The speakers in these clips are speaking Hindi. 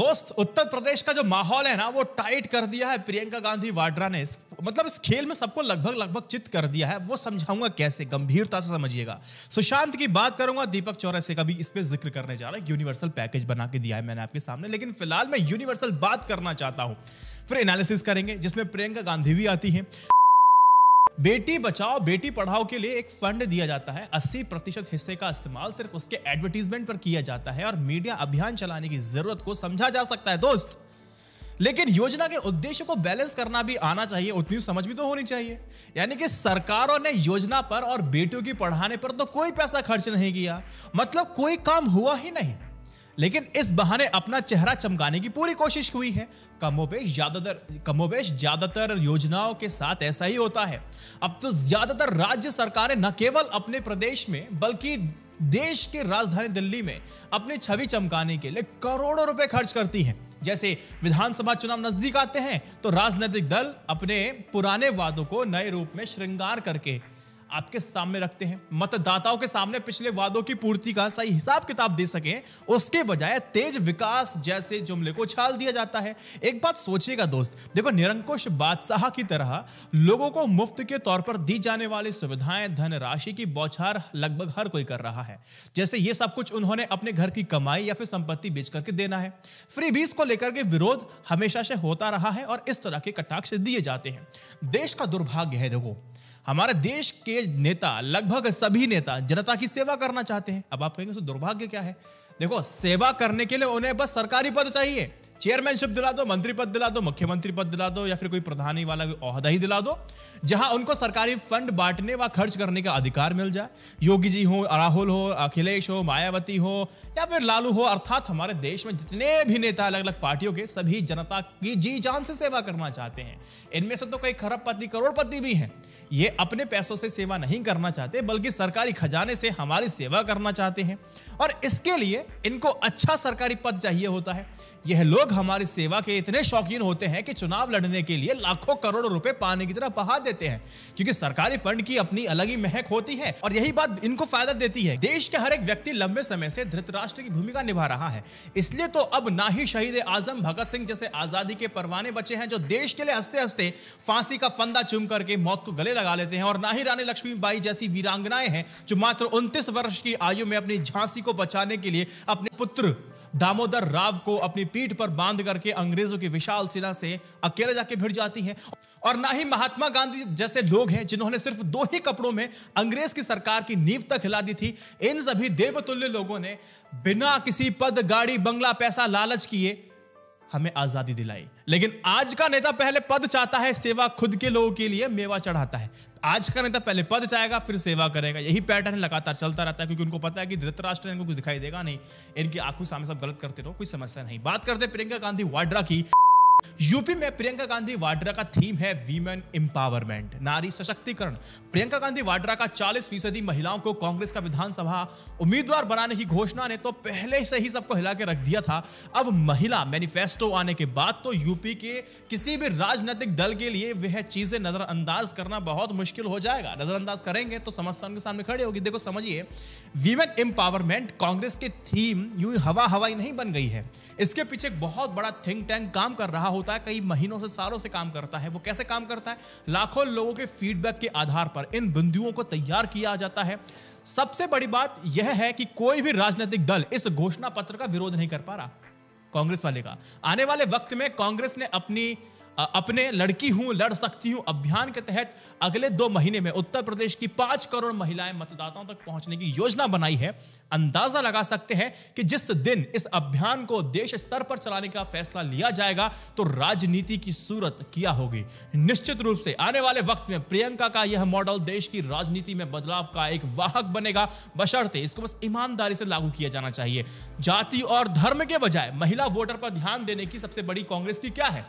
दोस्त, उत्तर प्रदेश का जो माहौल है ना वो टाइट कर दिया है प्रियंका गांधी वाड्रा ने। मतलब इस खेल में सबको लगभग चित कर दिया है। वो समझाऊंगा कैसे, गंभीरता से समझिएगा। सुशांत की बात करूंगा, दीपक चौरसिया का भी इस पे जिक्र करने जा रहा है। यूनिवर्सल पैकेज बना के दिया है मैंने आपके सामने, लेकिन फिलहाल मैं यूनिवर्सल बात करना चाहता हूं। फिर एनालिसिस करेंगे जिसमें प्रियंका गांधी भी आती है। बेटी बचाओ बेटी पढ़ाओ के लिए एक फंड दिया जाता है। 80% हिस्से का इस्तेमाल सिर्फ उसके एडवर्टीजमेंट पर किया जाता है और मीडिया अभियान चलाने की जरूरत को समझा जा सकता है दोस्त, लेकिन योजना के उद्देश्य को बैलेंस करना भी आना चाहिए, उतनी समझ भी तो होनी चाहिए। यानी कि सरकारों ने योजना पर और बेटियों की पढ़ाने पर तो कोई पैसा खर्च नहीं किया, मतलब कोई काम हुआ ही नहीं, लेकिन इस बहाने अपना चेहरा चमकाने की पूरी कोशिश हुई है। कमोबेश ज्यादातर योजनाओं के साथ ऐसा ही होता है। अब तो ज्यादातर राज्य सरकारें न केवल अपने प्रदेश में बल्कि देश की राजधानी दिल्ली में अपनी छवि चमकाने के लिए करोड़ों रुपए खर्च करती हैं। जैसे विधानसभा चुनाव नजदीक आते हैं तो राजनीतिक दल अपने पुराने वादों को नए रूप में श्रृंगार करके आपके सामने रखते हैं। मतदाताओं के सामने पिछले वादों की पूर्ति का सही हिसाब किताब दे सके, उसके बजाय तेज विकास जैसे जुमले को उछाल दिया जाता है। एक बात सोचिएगा दोस्त, देखो, निरंकुश बादशाह की तरह लोगों को मुफ्त के तौर पर दी जाने वाली सुविधाएं, धनराशि की बौछार लगभग हर कोई कर रहा है। जैसे ये सब कुछ उन्होंने अपने घर की कमाई या फिर संपत्ति बेच करके देना है। फ्रीबीज को लेकर के विरोध हमेशा से होता रहा है और इस तरह के कटाक्ष दिए जाते हैं। देश का दुर्भाग्य है, देखो, हमारे देश के नेता, लगभग सभी नेता जनता की सेवा करना चाहते हैं। अब आप कहेंगे तो दुर्भाग्य क्या है? देखो, सेवा करने के लिए उन्हें बस सरकारी पद चाहिए। चेयरमैनशिप दिला दो, मंत्री पद दिला दो, मुख्यमंत्री पद दिला दो या फिर कोई प्रधानी वाला ओहदा ही दिला दो, जहां उनको सरकारी फंड बांटने व खर्च करने का अधिकार मिल जाए। योगी जी हो, राहुल हो, अखिलेश हो, मायावती हो या फिर लालू हो, अर्थात हमारे देश में जितने भी नेता अलग अलग पार्टियों के, सभी जनता की जी जान से सेवा करना चाहते हैं। इनमें से तो कई खरबपति, करोड़पति भी हैं। ये अपने पैसों से सेवा नहीं करना चाहते बल्कि सरकारी खजाने से हमारी सेवा करना चाहते हैं, और इसके लिए इनको अच्छा सरकारी पद चाहिए होता है। यह लोग हमारी सेवा के इतने शौकीन होते हैं कि चुनाव लड़ने के लिए लाखों करोड़ों रुपए पानी की तरह बहा देते हैं, क्योंकि सरकारी फंड की अपनी अलग ही महक होती है और यही बात इनको फायदा देती है। देश के हर एक व्यक्ति लंबे समय से धृतराष्ट्र की भूमिका निभा रहा है, इसलिए तो अब ना ही शहीद आजम भगत सिंह जैसे आजादी के परवाने बचे हैं जो देश के लिए हंसते हंसते फांसी का फंदा चूम करके मौत को गले लगा लेते हैं, और ना ही रानी लक्ष्मीबाई जैसी वीरांगनाएं हैं जो मात्र 29 वर्ष की आयु में अपनी झांसी को बचाने के लिए अपने पुत्र दामोदर राव को अपनी पीठ पर बांध करके अंग्रेजों की विशाल सेना से अकेले जाके भिड़ जाती हैं, और ना ही महात्मा गांधी जैसे लोग हैं जिन्होंने सिर्फ 2 ही कपड़ों में अंग्रेज की सरकार की नींव तक हिला दी थी। इन सभी देवतुल्य लोगों ने बिना किसी पद, गाड़ी, बंगला, पैसा, लालच किए हमें आजादी दिलाई। लेकिन आज का नेता पहले पद चाहता है, सेवा खुद के लोगों के लिए मेवा चढ़ाता है। आज का नेता पहले पद चाहेगा फिर सेवा करेगा। यही पैटर्न लगातार चलता रहता है, क्योंकि उनको पता है कि धृतराष्ट्र इनको कुछ दिखाई देगा नहीं, इनकी आंखों सामने सब गलत करते रहो, कोई समस्या नहीं। बात करते प्रियंका गांधी वाड्रा की। यूपी में प्रियंका गांधी वाड्रा का थीम है वीमेन एम्पावरमेंट, नारी सशक्तिकरण। प्रियंका गांधी वाड्रा का 40% महिलाओं को कांग्रेस का विधानसभा उम्मीदवार बनाने की घोषणा ने तो पहले से ही सबको हिला के रख दिया था। अब महिला मैनिफेस्टो आने के बाद तो यूपी के किसी भी राजनीतिक दल के लिए वह चीजें नजरअंदाज करना बहुत मुश्किल हो जाएगा। नजरअंदाज करेंगे तो समस्या उनके सामने खड़ी होगी। देखो, समझिए, वीमेन एम्पावरमेंट कांग्रेस की थीम यूं हवाई नहीं बन गई है। इसके पीछे एक बहुत बड़ा थिंक टैंक काम कर रहा होता है, कई महीनों से, सालों से काम करता है। वो कैसे काम करता है? लाखों लोगों के फीडबैक के आधार पर इन बिंदुओं को तैयार किया जाता है। सबसे बड़ी बात यह है कि कोई भी राजनीतिक दल इस घोषणा पत्र का विरोध नहीं कर पा रहा, कांग्रेस वाले का। आने वाले वक्त में कांग्रेस ने अपने लड़की हूं लड़ सकती हूं अभियान के तहत अगले 2 महीने में उत्तर प्रदेश की 5 करोड़ महिलाएं मतदाताओं तक पहुंचने की योजना बनाई है। अंदाजा लगा सकते हैं कि जिस दिन इस अभियान को देश स्तर पर चलाने का फैसला लिया जाएगा तो राजनीति की सूरत क्या होगी। निश्चित रूप से आने वाले वक्त में प्रियंका का यह मॉडल देश की राजनीति में बदलाव का एक वाहक बनेगा, बशर्ते इसको बस ईमानदारी से लागू किया जाना चाहिए। जाति और धर्म के बजाय महिला वोटर पर ध्यान देने की सबसे बड़ी कांग्रेस की क्या है?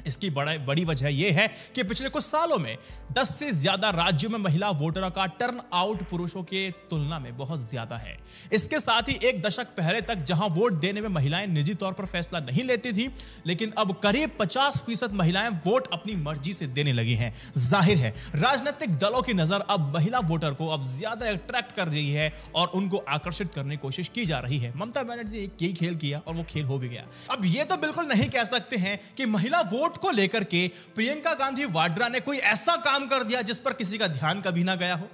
इसकी बड़ी वजह यह है कि पिछले कुछ सालों में 10 से ज्यादा राज्यों में महिला वोटरों का टर्न आउट पुरुषों के तुलना में बहुत ज्यादा है। इसके साथ ही एक दशक पहले तक जहां वोट देने में महिलाएं निजी तौर पर फैसला नहीं लेती थी, लेकिन अब करीब 50% महिलाएं वोट अपनी मर्जी से देने लगी हैं। जाहिर है राजनीतिक दलों की नजर अब महिला वोटर को अब ज्यादा अट्रैक्ट कर रही है और उनको आकर्षित करने की कोशिश की जा रही है। ममता बनर्जी ने यही खेल किया और वो खेल हो भी गया। अब ये तो बिल्कुल नहीं कह सकते हैं कि महिला वोट को लेकर के प्रियंका गांधी वाड्रा ने कोई ऐसा काम कर दिया जिस पर किसी का ध्यान कभी ना गया हो,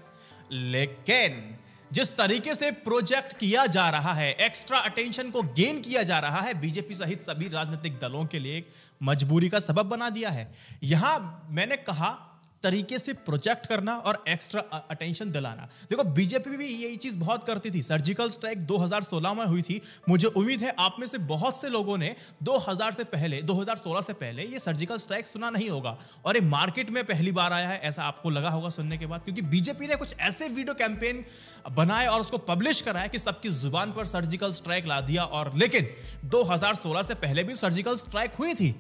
लेकिन जिस तरीके से प्रोजेक्ट किया जा रहा है, एक्स्ट्रा अटेंशन को गेन किया जा रहा है, बीजेपी सहित सभी राजनीतिक दलों के लिए एक मजबूरी का सबब बना दिया है। यहां मैंने कहा तरीके से प्रोजेक्ट करना और एक्स्ट्रा अटेंशन दिलाना। देखो बीजेपी भी यही चीज बहुत करती थी। सर्जिकल स्ट्राइक 2016 में हुई थी। मुझे उम्मीद है आप में से बहुत से लोगों ने 2016 से पहले ये सर्जिकल स्ट्राइक सुना नहीं होगा और ये मार्केट में पहली बार आया है, ऐसा आपको लगा होगा सुनने के बाद, क्योंकि बीजेपी ने कुछ ऐसे वीडियो कैंपेन बनाए और उसको पब्लिश कराया कि सबकी जुबान पर सर्जिकल स्ट्राइक ला दिया। और लेकिन 2016 से पहले भी सर्जिकल स्ट्राइक हुई थी,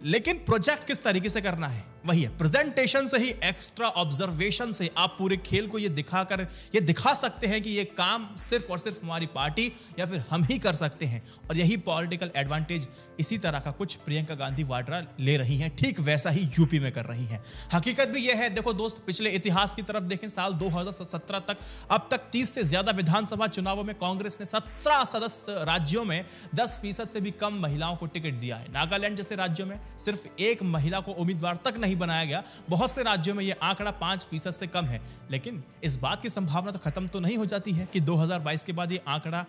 लेकिन प्रोजेक्ट किस तरीके से करना है वही है। प्रेजेंटेशन से ही, एक्स्ट्रा ऑब्जर्वेशन से आप पूरे खेल को ये दिखा सकते हैं कि ये काम सिर्फ और सिर्फ हमारी पार्टी या फिर हम ही कर सकते हैं। और यही पॉलिटिकल एडवांटेज इसी तरह का कुछ प्रियंका गांधी वाड्रा ले रही हैं, ठीक वैसा ही यूपी में कर रही हैं। हकीकत भी यह है, देखो दोस्त, पिछले इतिहास की तरफ देखें, साल 2017 तक अब तक 30 से ज्यादा विधानसभा चुनावों में कांग्रेस ने 17 सदस्य राज्यों में 10% से भी कम महिलाओं को टिकट दिया है। नागालैंड जैसे राज्यों में सिर्फ एक महिला को उम्मीदवार तक नहीं बनाया गया। बहुत से राज्यों में यह आंकड़ा 5% से कम है। लेकिन इस बात की संभावना तो खत्म तो नहीं हो जाती है कि 2022 के बाद यह आंकड़ा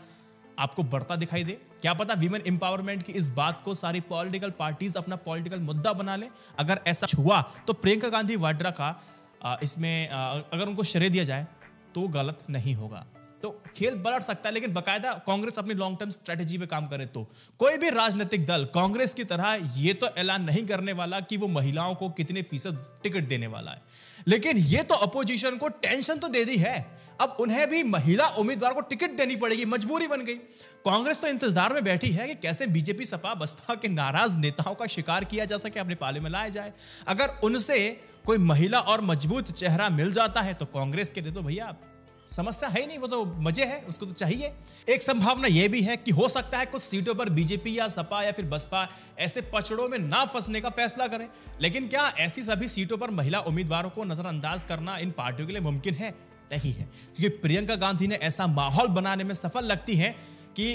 आपको बढ़ता दिखाई दे। क्या पता विमेन एम्पावरमेंट की इस बात को सारी पॉलिटिकल पार्टीज अपना पॉलिटिकल मुद्दा बना ले। अगर ऐसा हुआ तो प्रियंका गांधी वाड्रा का इसमें अगर उनको श्रेय दिया जाए तो गलत नहीं होगा। तो खेल पलट सकता है, लेकिन बकायदा कांग्रेस अपनी लॉन्ग टर्म स्ट्रेटेजी पे काम करे तो कोई भी राजनीतिक दल कांग्रेस की तरह ये तो ऐलान नहीं करने वाला कि वो महिलाओं को कितने फीसद टिकट देने वाला है, लेकिन ये तो अपोजिशन को टेंशन तो दे दी है। अब उन्हें भी महिला उम्मीदवार को टिकट देनी पड़ेगी, मजबूरी बन गई। कांग्रेस तो इंतजार में बैठी है कि कैसे बीजेपी सपा बसपा के नाराज नेताओं का शिकार किया जा सके, अपने पाले में लाया जाए। अगर उनसे कोई महिला और मजबूत चेहरा मिल जाता है तो कांग्रेस के लिए तो भैया समस्या है ही नहीं, वो तो मजे है, उसको तो चाहिए। एक संभावना यह भी है कि हो सकता है कुछ सीटों पर बीजेपी या सपा या फिर बसपा ऐसे पचड़ों में ना फंसने का फैसला करे। लेकिन क्या ऐसी सभी सीटों पर महिला उम्मीदवारों को नजरअंदाज करना इन पार्टियों के लिए मुमकिन है? नहीं है, क्योंकि प्रियंका गांधी ने ऐसा माहौल बनाने में सफल लगती है कि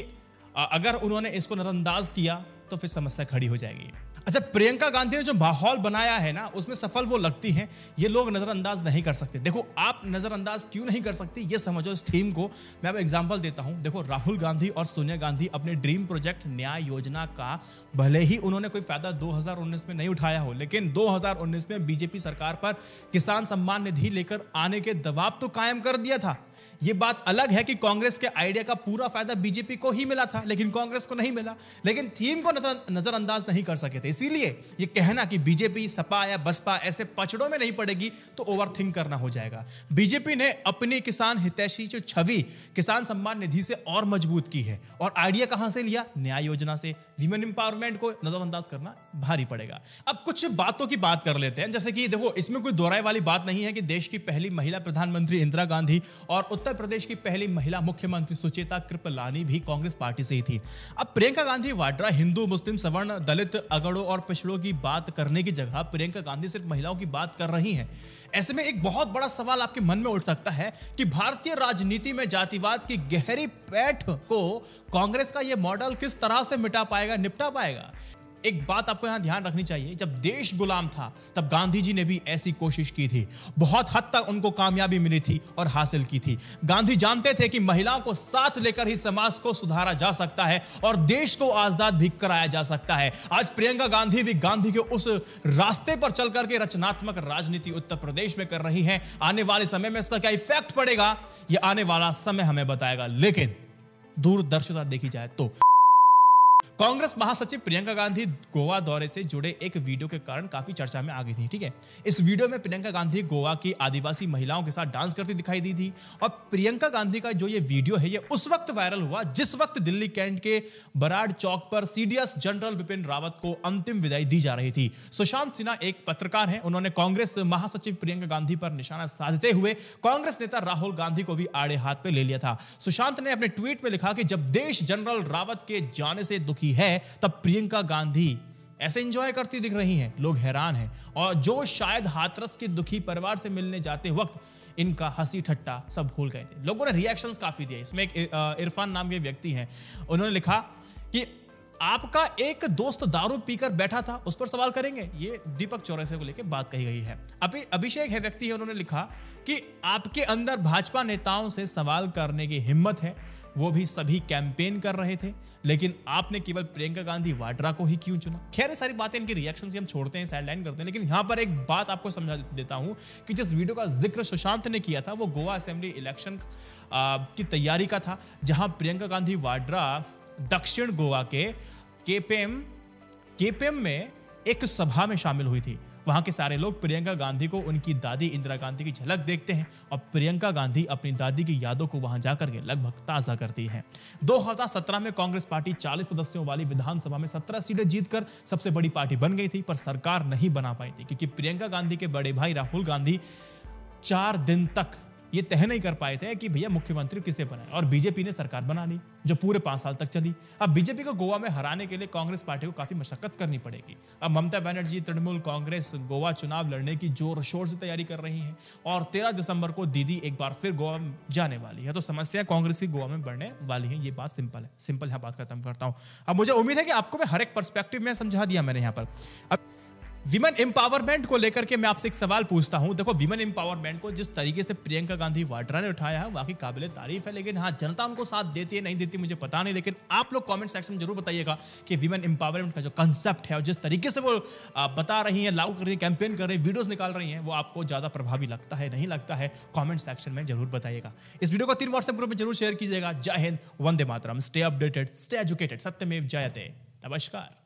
अगर उन्होंने इसको नजरअंदाज किया तो फिर समस्या खड़ी हो जाएगी। अच्छा, प्रियंका गांधी ने जो माहौल बनाया है ना, उसमें सफल वो लगती हैं, ये लोग नजरअंदाज नहीं कर सकते। देखो, आप नजरअंदाज क्यों नहीं कर सकती ये समझो इस थीम को। मैं अब एग्जांपल देता हूं। देखो, राहुल गांधी और सोनिया गांधी अपने ड्रीम प्रोजेक्ट न्याय योजना का भले ही उन्होंने कोई फायदा 2019 में नहीं उठाया हो, लेकिन 2019 में बीजेपी सरकार पर किसान सम्मान निधि लेकर आने के दबाव तो कायम कर दिया था। ये बात अलग है कि कांग्रेस के आइडिया का पूरा फायदा बीजेपी को ही मिला था, लेकिन कांग्रेस को नहीं मिला। लेकिन थीम को नजरअंदाज नहीं कर सके थे। इसीलिए ये कहना कि बीजेपी सपा या बसपा ऐसे पचड़ों में नहीं पड़ेगी तो ओवरथिंक करना हो जाएगा। बीजेपी ने अपनी किसान हितैषी जो छवि किसान सम्मान निधि से और मजबूत की है। और आइडिया कहां से लिया? न्याय योजना से। विमेन एम्पावरमेंट को नजरअंदाज करना भारी पड़ेगा। अब कुछ बातों की बात कर लेते हैं, जैसे कि देखो, इसमें कोई दोहराए वाली बात नहीं है कि देश की पहली महिला प्रधानमंत्री इंदिरा गांधी और उत्तर प्रदेश की पहली महिला मुख्यमंत्री सुचेता कृपलानी भी कांग्रेस पार्टी से ही थी। अब प्रियंका गांधी वाड्रा हिंदू, मुस्लिम, सवर्ण, दलित, अगड़ों और पिछड़ों की बात करने की जगह प्रियंका गांधी सिर्फ महिलाओं की बात कर रही हैं। ऐसे में एक बहुत बड़ा सवाल आपके मन में उठ सकता है कि भारतीय राजनीति में जातिवाद की गहरी पैठ को कांग्रेस का यह मॉडल किस तरह से निपटा पाएगा। एक बात आपको यहां ध्यान रखनी चाहिए, जब देश गुलाम था तब गांधी जी ने भी ऐसी कोशिश की थी। बहुत हद तक उनको कामयाबी मिली थी और हासिल की थी। गांधी जानते थे कि महिलाओं को साथ लेकर ही समाज को सुधारा जा सकता है और देश को आजाद भी कराया जा सकता है। आज प्रियंका गांधी भी गांधी के उस रास्ते पर चल करके रचनात्मक राजनीति उत्तर प्रदेश में कर रही हैं। आने वाले समय में इसका क्या इफेक्ट पड़ेगा, यह आने वाला समय हमें बताएगा। लेकिन दूरदर्शिता देखी जाए तो कांग्रेस महासचिव प्रियंका गांधी गोवा दौरे से जुड़े एक वीडियो के कारण काफी चर्चा में आ गई थी। ठीक है, इस वीडियो में प्रियंका गांधी गोवा की आदिवासी महिलाओं के साथ डांस करती दिखाई दी थी और प्रियंका गांधी का जो ये वीडियो है ये उस वक्त वायरल हुआ जिस वक्त दिल्ली कैंट के बराड़ चौक पर सीडीएस जनरल विपिन रावत को अंतिम विदाई दी जा रही थी। सुशांत सिन्हा एक पत्रकार हैं, उन्होंने कांग्रेस महासचिव प्रियंका गांधी पर निशाना साधते हुए कांग्रेस नेता राहुल गांधी को भी आड़े हाथ पे ले लिया था। सुशांत ने अपने ट्वीट में लिखा कि जब देश जनरल रावत के जाने से दुखी है तब प्रियंका गांधी ऐसे एंजॉय करती दिख रही हैं, लोग हैरान हैं और जो शायद हाथरस के दुखी परिवार से मिलने जाते वक्त इनका हंसी ठट्टा सब भूल गए थे। लोगों ने रिएक्शंस काफी दिए। इसमें एक इरफान नाम के व्यक्ति हैं, उन्होंने लिखा कि आपका एक दोस्त दारू पीकर बैठा था, उस पर सवाल करेंगे। ये दीपक चौरसिया को लेकर बात कही गई है। अभिषेक है व्यक्ति है, उन्होंने लिखा कि आपके अंदर भाजपा नेताओं से सवाल करने की हिम्मत है, वो भी सभी कैंपेन कर रहे थे, लेकिन आपने केवल प्रियंका गांधी वाड्रा को ही क्यों चुना। खैर ये सारी बातें इनकी रिएक्शन से हम छोड़ते हैं, साइडलाइन करते हैं, लेकिन यहां पर एक बात आपको समझा देता हूं कि जिस वीडियो का जिक्र सुशांत ने किया था वो गोवा असेंबली इलेक्शन की तैयारी का था, जहां प्रियंका गांधी वाड्रा दक्षिण गोवा के केपेम में एक सभा में शामिल हुई थी। वहां के सारे लोग प्रियंका गांधी को उनकी दादी इंदिरा गांधी की झलक देखते हैं और प्रियंका गांधी अपनी दादी की यादों को वहां जाकर के लगभग ताजा करती है। 2017 में कांग्रेस पार्टी 40 सदस्यों वाली विधानसभा में 17 सीटें जीतकर सबसे बड़ी पार्टी बन गई थी, पर सरकार नहीं बना पाई थी क्योंकि प्रियंका गांधी के बड़े भाई राहुल गांधी 4 दिन तक ये तय नहीं कर पाए थे कि भैया मुख्यमंत्री किसे बनाए, और बीजेपी ने सरकार बना ली जो पूरे 5 साल तक चली। अब बीजेपी को गोवा में हराने के लिए कांग्रेस पार्टी को काफी मशक्कत करनी पड़ेगी। अब ममता बनर्जी तृणमूल कांग्रेस गोवा चुनाव लड़ने की जोर शोर से तैयारी कर रही है और 13 दिसंबर को दीदी एक बार फिर गोवा जाने वाली है, तो समस्या कांग्रेस की गोवा में बढ़ने वाली है। ये बात सिंपल है। सिंपल यहाँ बात खत्म करता हूं। अब मुझे उम्मीद है कि आपको मैं हर एक पर्सपेक्टिव में समझा दिया मैंने यहाँ पर। अब विमेन एम्पावरमेंट को लेकर के मैं आपसे एक सवाल पूछता हूं। देखो, विमेन एम्पावरमेंट को जिस तरीके से प्रियंका गांधी वाड्रा ने उठाया है वाकई काबिले तारीफ है, लेकिन हाँ, जनता उनको साथ देती है नहीं देती मुझे पता नहीं, लेकिन आप लोग कमेंट सेक्शन में जरूर बताइएगा कि विमेन एम्पावरमेंट का जो कंसेप्ट है और जिस तरीके से वो बता रही हैं, लागू कर रही है, कैंपेन कर रही है, वीडियोस निकाल रही हैं, वो आपको ज्यादा प्रभावी लगता है नहीं लगता है, कॉमेंट सेक्शन में जरूर बताइएगा। इस वीडियो को 3 व्हाट्सएप ग्रुप में जरूर शेयर कीजिएगा। जय Hind, Vande Mataram, stay updated, stay educated, सत्यमेव जयते। नमस्कार।